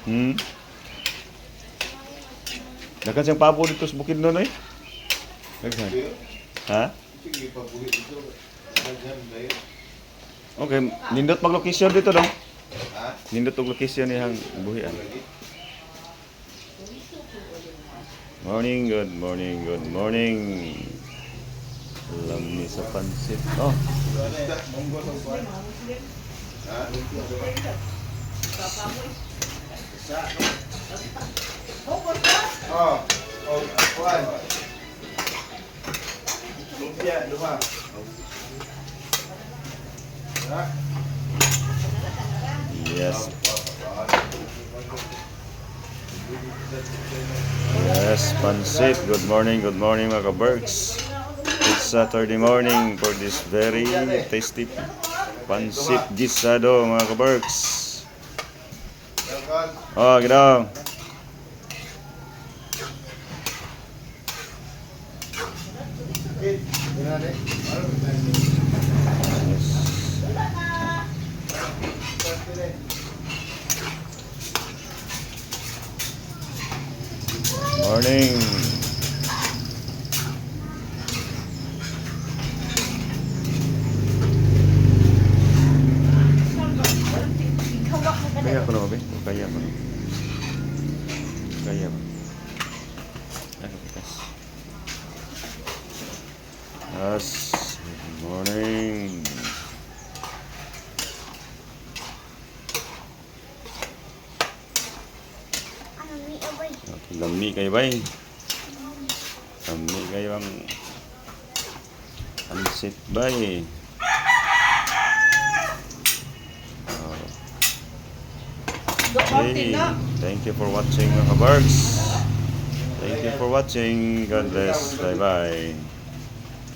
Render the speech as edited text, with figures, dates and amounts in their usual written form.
Hmm. Dagan siyang pabo dito sa Bukidnon eh. Daghan. Ha? Sige, pabuhi ito. Daghan ba yun? Okay, nindot mag location dito dong. Ha? Nindot og location niyang buhian. Lagi? Morning, good morning, good morning. Lami sa pansit. Oh, Monggo sa kuwan. Ha? Oh, oh, kuwan. Lumpia, duha. Ha? yes. Yes, pansit. Good morning mga ka-Berks. It's Saturday morning for this very tasty pansit gisado mga ka-Berks. Daghan. Oh, gidong. Eh, ganun eh. Morning. Kaya ko na ba? Kaya ko na. Kaya ba? Ano kitas? Yes. Good morning. Lami kayo ba? Lami kayo ang pansit ba eh? Okay. Thank you for watching mga ka-Berks. Thank you for watching. God bless. Bye-bye.